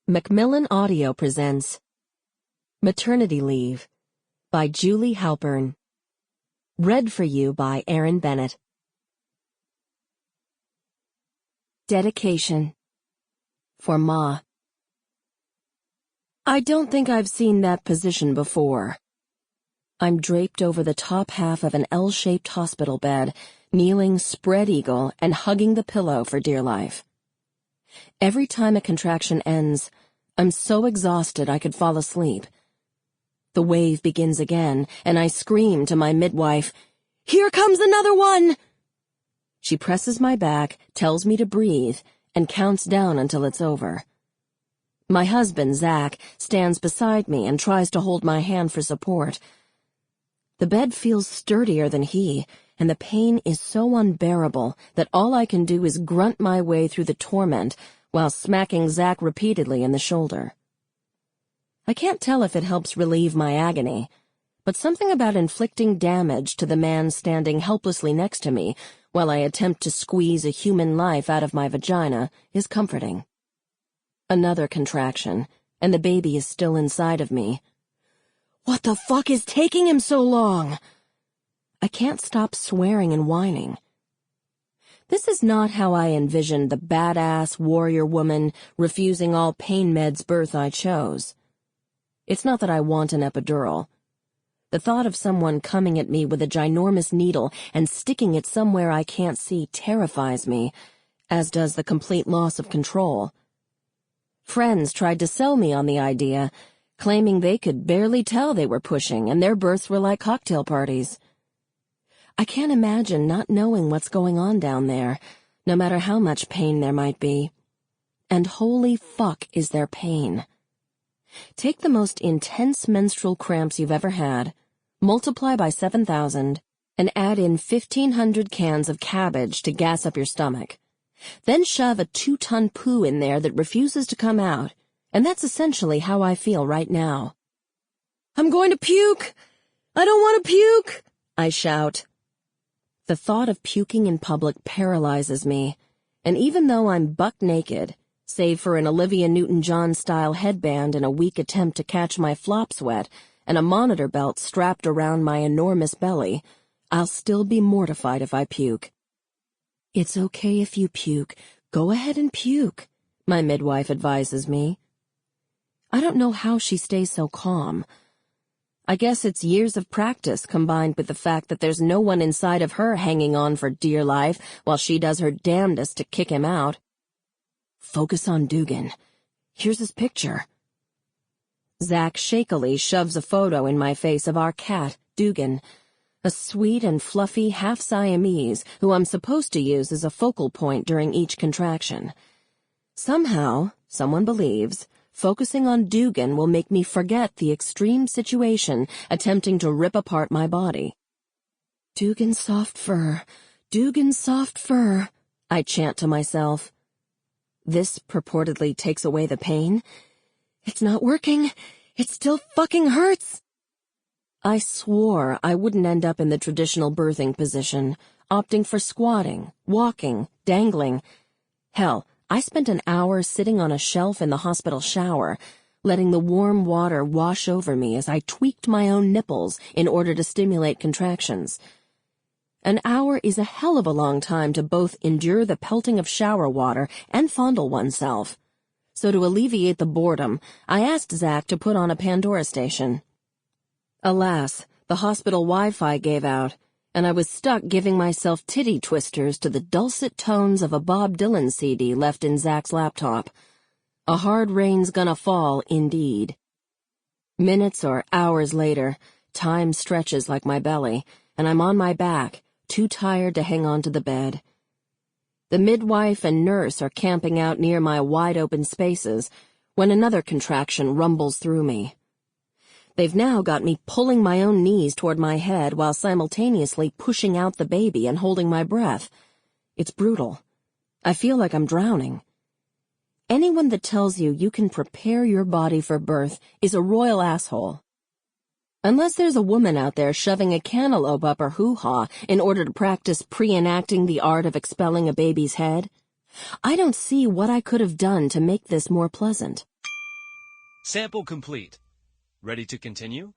Macmillan Audio presents Maternity Leave by Julie Halpern. Read for you by Erin Bennett. Dedication. For Ma. I don't think I've seen that position before. I'm draped over the top half of an L-shaped hospital bed, kneeling spread eagle and hugging the pillow for dear life. Every time a contraction ends, I'm so exhausted I could fall asleep. The wave begins again, and I scream to my midwife, "Here comes another one!" She presses my back, tells me to breathe, and counts down until it's over. My husband, Zach, stands beside me and tries to hold my hand for support. The bed feels sturdier than he, and the pain is so unbearable that all I can do is grunt my way through the torment while smacking Zach repeatedly in the shoulder. I can't tell if it helps relieve my agony, but something about inflicting damage to the man standing helplessly next to me while I attempt to squeeze a human life out of my vagina is comforting. Another contraction, and the baby is still inside of me. What the fuck is taking him so long? I can't stop swearing and whining. This is not how I envisioned the badass warrior woman refusing all pain meds birth I chose. It's not that I want an epidural. The thought of someone coming at me with a ginormous needle and sticking it somewhere I can't see terrifies me, as does the complete loss of control. Friends tried to sell me on the idea, claiming they could barely tell they were pushing and their births were like cocktail parties. I can't imagine not knowing what's going on down there, no matter how much pain there might be. And holy fuck is there pain. Take the most intense menstrual cramps you've ever had, multiply by 7,000, and add in 1,500 cans of cabbage to gas up your stomach. Then shove a 2-ton poo in there that refuses to come out, and that's essentially how I feel right now. "I'm going to puke! I don't want to puke!" I shout. The thought of puking in public paralyzes me, and even though I'm buck naked, save for an Olivia Newton-John-style headband and a weak attempt to catch my flops wet, and a monitor belt strapped around my enormous belly, I'll still be mortified if I puke. "It's okay if you puke. Go ahead and puke," my midwife advises me. I don't know how she stays so calm. I guess it's years of practice combined with the fact that there's no one inside of her hanging on for dear life while she does her damnedest to kick him out. Focus on Dugan. Here's his picture. Zach shakily shoves a photo in my face of our cat, Dugan, a sweet and fluffy half-Siamese who I'm supposed to use as a focal point during each contraction. Somehow, someone believes, focusing on Dugan will make me forget the extreme situation attempting to rip apart my body. "Dugan's soft fur, Dugan's soft fur," I chant to myself. This purportedly takes away the pain. It's not working. It still fucking hurts. I swore I wouldn't end up in the traditional birthing position, opting for squatting, walking, dangling. Hell, I spent an hour sitting on a shelf in the hospital shower, letting the warm water wash over me as I tweaked my own nipples in order to stimulate contractions. An hour is a hell of a long time to both endure the pelting of shower water and fondle oneself. So to alleviate the boredom, I asked Zach to put on a Pandora station. Alas, the hospital Wi-Fi gave out, and I was stuck giving myself titty twisters to the dulcet tones of a Bob Dylan CD left in Zach's laptop. A hard rain's gonna fall, indeed. Minutes or hours later, time stretches like my belly, and I'm on my back, too tired to hang on to the bed. The midwife and nurse are camping out near my wide-open spaces when another contraction rumbles through me. They've now got me pulling my own knees toward my head while simultaneously pushing out the baby and holding my breath. It's brutal. I feel like I'm drowning. Anyone that tells you you can prepare your body for birth is a royal asshole. Unless there's a woman out there shoving a cantaloupe up her hoo-ha in order to practice pre-enacting the art of expelling a baby's head, I don't see what I could have done to make this more pleasant. Sample complete. Ready to continue?